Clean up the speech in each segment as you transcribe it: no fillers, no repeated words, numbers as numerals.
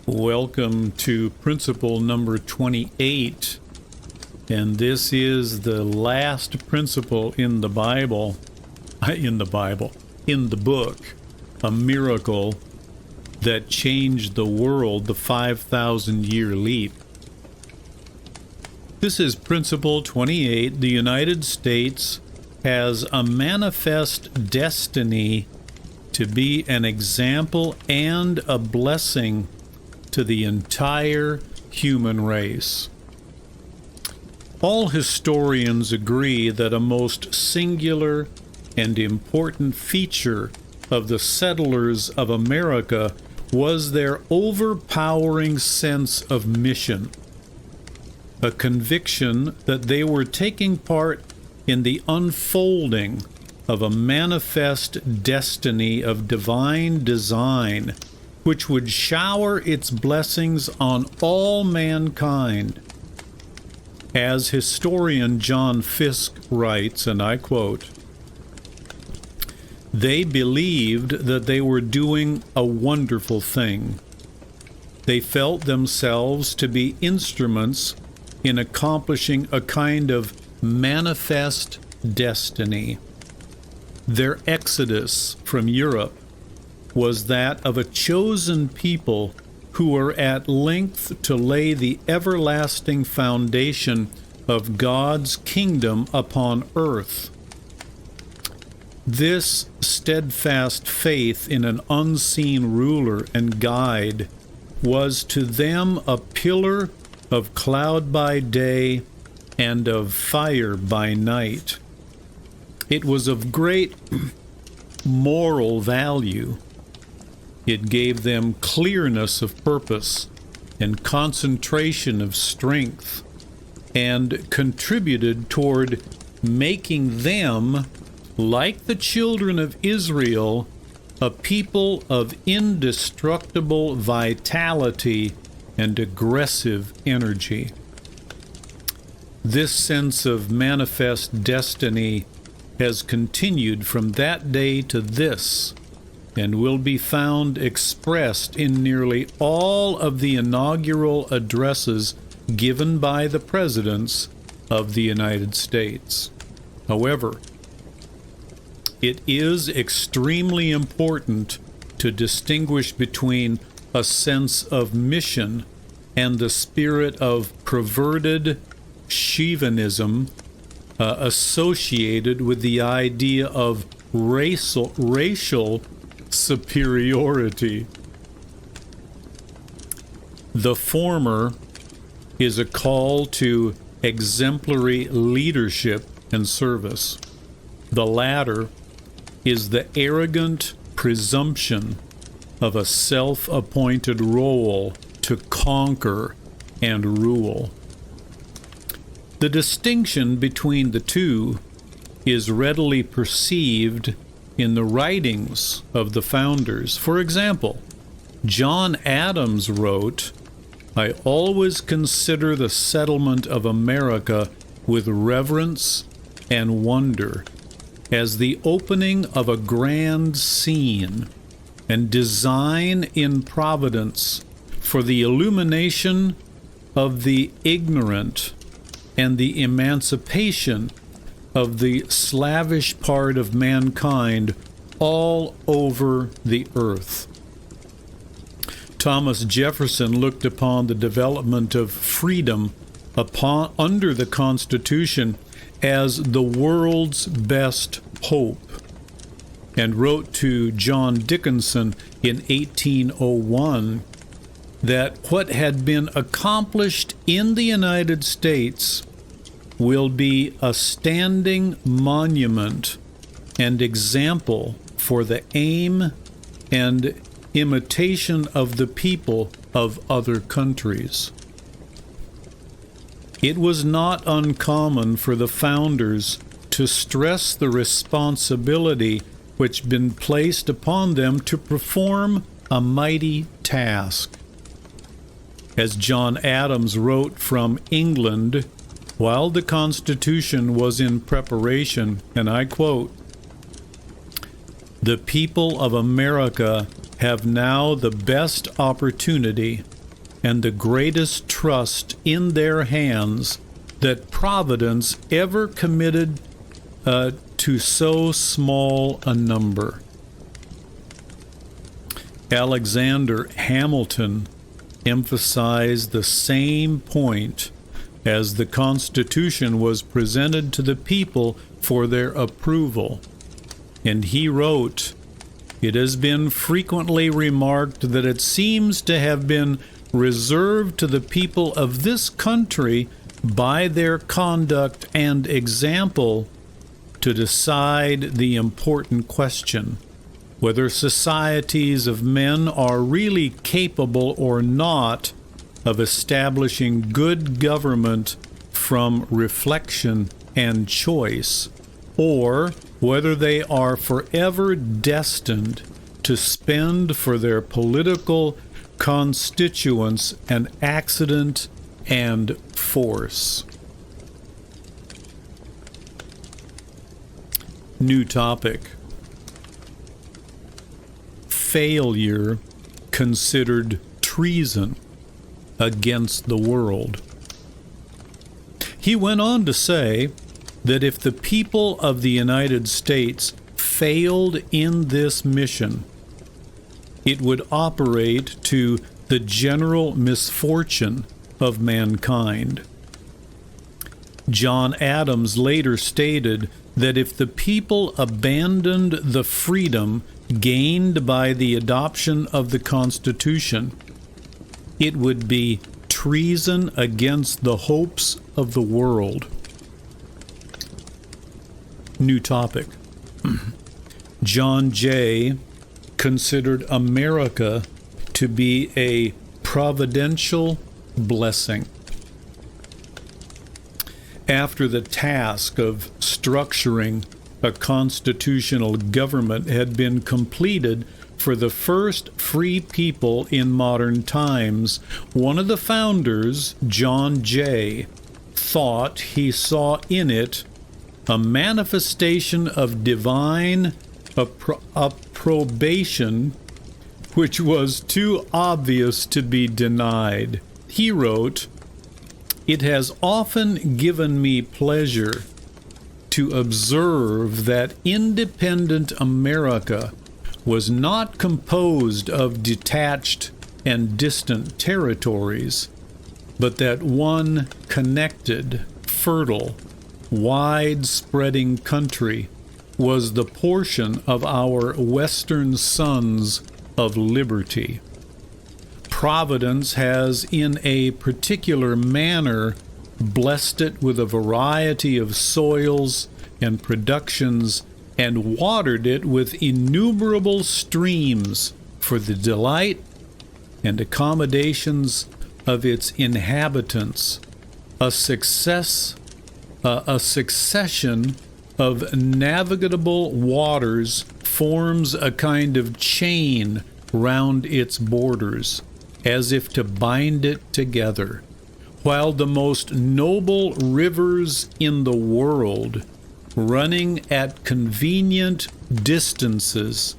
Welcome to principle number 28, and this is the last principle in the book, a miracle that changed the world, the 5,000-year leap. This is principle 28. The United States has a manifest destiny to be an example and a blessing to the entire human race. All historians agree that a most singular and important feature of the settlers of America was their overpowering sense of mission, a conviction that they were taking part in the unfolding of a manifest destiny of divine design, which would shower its blessings on all mankind. As historian John Fiske writes, and I quote, "They believed that they were doing a wonderful thing. They felt themselves to be instruments in accomplishing a kind of manifest destiny. Their exodus from Europe was that of a chosen people who were at length to lay the everlasting foundation of God's kingdom upon earth. This steadfast faith in an unseen ruler and guide was to them a pillar of cloud by day and of fire by night. It was of great moral value. It gave them clearness of purpose and concentration of strength, and contributed toward making them, like the children of Israel, a people of indestructible vitality and aggressive energy. This sense of manifest destiny has continued from that day to this, and will be found expressed in nearly all of the inaugural addresses given by the presidents of the United States. However, it is extremely important to distinguish between a sense of mission and the spirit of perverted chauvinism associated with the idea of racial superiority. The former is a call to exemplary leadership and service. The latter is the arrogant presumption of a self-appointed role to conquer and rule. The distinction between the two is readily perceived in the writings of the founders. For example, John Adams wrote, "I always consider the settlement of America with reverence and wonder as the opening of a grand scene and design in providence for the illumination of the ignorant and the emancipation of the slavish part of mankind all over the earth." Thomas Jefferson looked upon the development of freedom under the Constitution as the world's best hope, and wrote to John Dickinson in 1801 that what had been accomplished in the United States will be a standing monument and example for the aim and imitation of the people of other countries. It was not uncommon for the founders to stress the responsibility which had been placed upon them to perform a mighty task. As John Adams wrote from England while the Constitution was in preparation, and I quote, "The people of America have now the best opportunity and the greatest trust in their hands that Providence ever committed to so small a number. Alexander Hamilton emphasized the same point as the Constitution was presented to the people for their approval. And he wrote, "It has been frequently remarked that it seems to have been reserved to the people of this country by their conduct and example to decide the important question, whether societies of men are really capable or not of establishing good government from reflection and choice, or whether they are forever destined to spend for their political constituents an accident and force." New topic. Failure considered treason against the world. He went on to say that if the people of the United States failed in this mission, it would operate to the general misfortune of mankind. John Adams later stated that if the people abandoned the freedom gained by the adoption of the Constitution, it would be treason against the hopes of the world. New topic. John Jay considered America to be a providential blessing. After the task of structuring a constitutional government had been completed for the first free people in modern times, one of the founders, John Jay, thought he saw in it a manifestation of divine approbation which was too obvious to be denied. He wrote, "It has often given me pleasure to observe that independent America was not composed of detached and distant territories, but that one connected, fertile, wide-spreading country was the portion of our western sons of liberty. Providence has in a particular manner blessed it with a variety of soils and productions, and watered it with innumerable streams for the delight and accommodations of its inhabitants. A succession of navigable waters forms a kind of chain round its borders, as if to bind it together, while the most noble rivers in the world, running at convenient distances,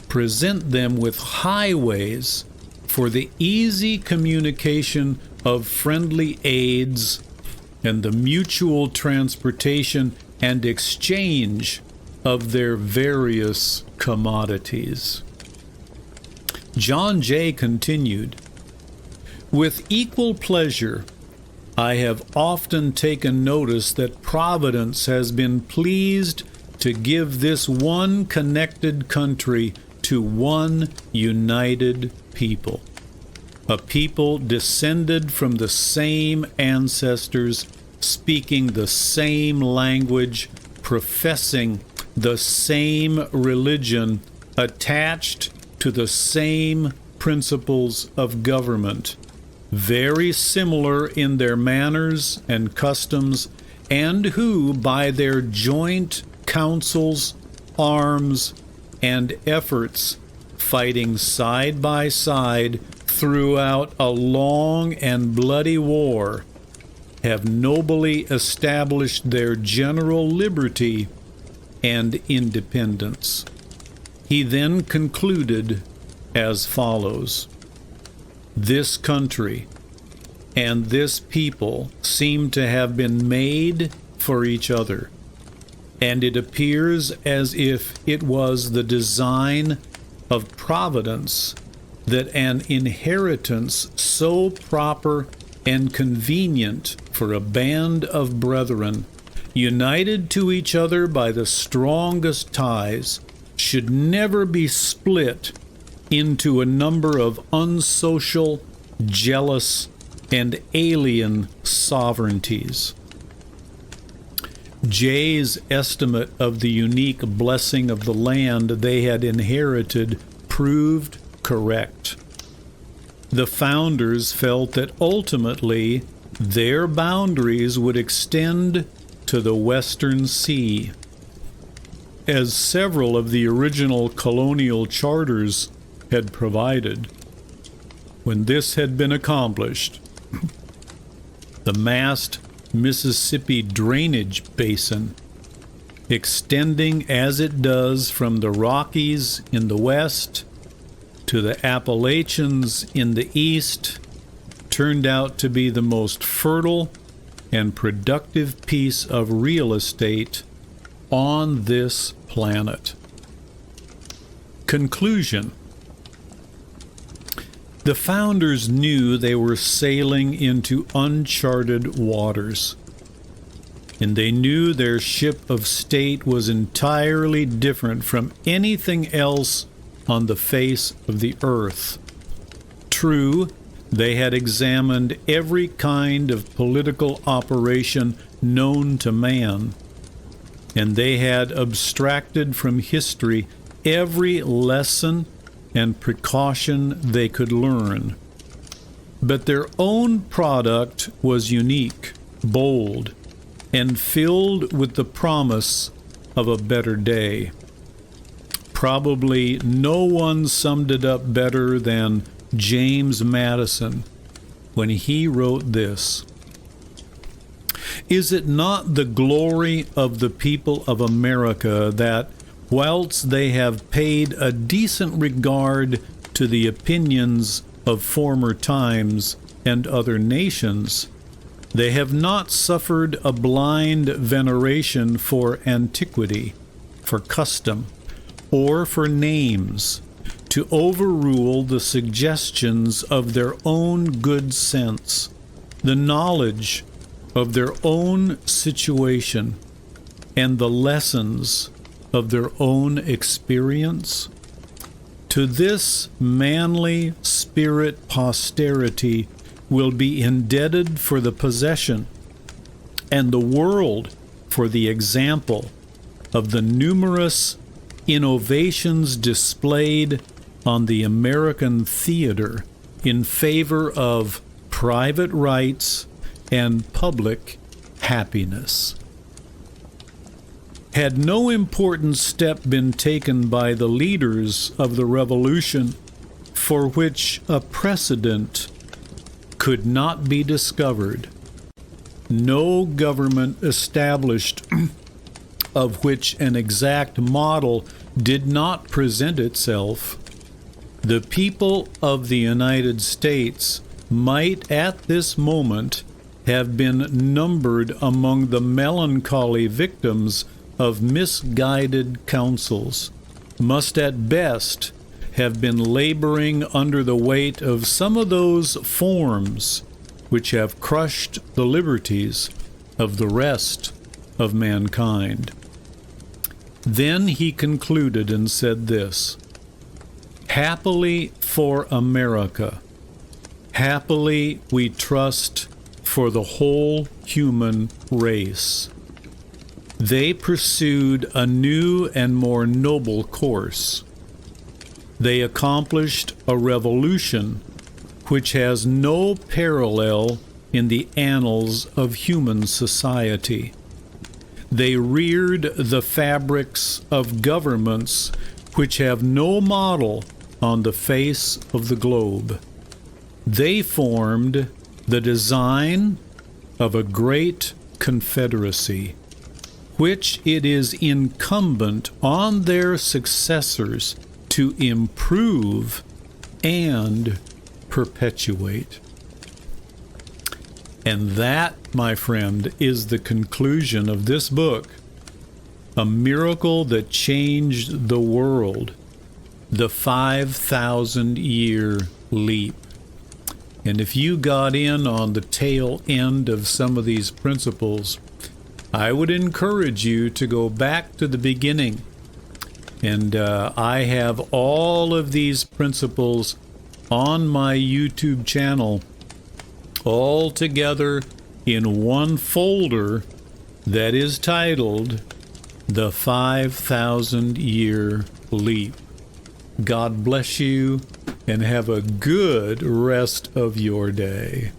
present them with highways for the easy communication of friendly aids and the mutual transportation and exchange of their various commodities." John Jay continued, "With equal pleasure, I have often taken notice that Providence has been pleased to give this one connected country to one united people, a people descended from the same ancestors, speaking the same language, professing the same religion, attached to the same principles of government, very similar in their manners and customs, and who, by their joint counsels, arms, and efforts, fighting side by side throughout a long and bloody war, have nobly established their general liberty and independence." He then concluded as follows, this country and this people seem to have been made for each other, and it appears as if it was the design of providence that an inheritance so proper and convenient for a band of brethren, united to each other by the strongest ties, should never be split into a number of unsocial, jealous, and alien sovereignties. Jay's estimate of the unique blessing of the land they had inherited proved correct. The founders felt that ultimately their boundaries would extend to the Western Sea. As several of the original colonial charters had provided. When this had been accomplished, the vast Mississippi drainage basin, extending as it does from the Rockies in the west to the Appalachians in the east, turned out to be the most fertile and productive piece of real estate on this planet. Conclusion. The founders knew they were sailing into uncharted waters, and they knew their ship of state was entirely different from anything else on the face of the earth. True, they had examined every kind of political operation known to man, and they had abstracted from history every lesson and precaution they could learn. But their own product was unique, bold, and filled with the promise of a better day. Probably no one summed it up better than James Madison when he wrote this: "Is it not the glory of the people of America that, whilst they have paid a decent regard to the opinions of former times and other nations, they have not suffered a blind veneration for antiquity, for custom, or for names, to overrule the suggestions of their own good sense, the knowledge of their own situation, and the lessons of their own experience? To this manly spirit posterity will be indebted for the possession, and the world for the example, of the numerous innovations displayed on the American theater in favor of private rights and public happiness." Had no important step been taken by the leaders of the revolution for which a precedent could not be discovered, no government established of which an exact model did not present itself, the people of the United States might at this moment have been numbered among the melancholy victims of misguided counsels, must at best have been laboring under the weight of some of those forms which have crushed the liberties of the rest of mankind. Then he concluded and said this: "Happily for America, happily we trust for the whole human race. They pursued a new and more noble course. They accomplished a revolution which has no parallel in the annals of human society. They reared the fabrics of governments which have no model on the face of the globe. They formed the design of a great confederacy, which it is incumbent on their successors to improve and perpetuate. And that, my friend, is the conclusion of this book, A Miracle That Changed the World, the 5,000-year leap. And if you got in on the tail end of some of these principles, I would encourage you to go back to the beginning. And I have all of these principles on my YouTube channel, all together in one folder that is titled The 5,000-Year Leap. God bless you, and have a good rest of your day.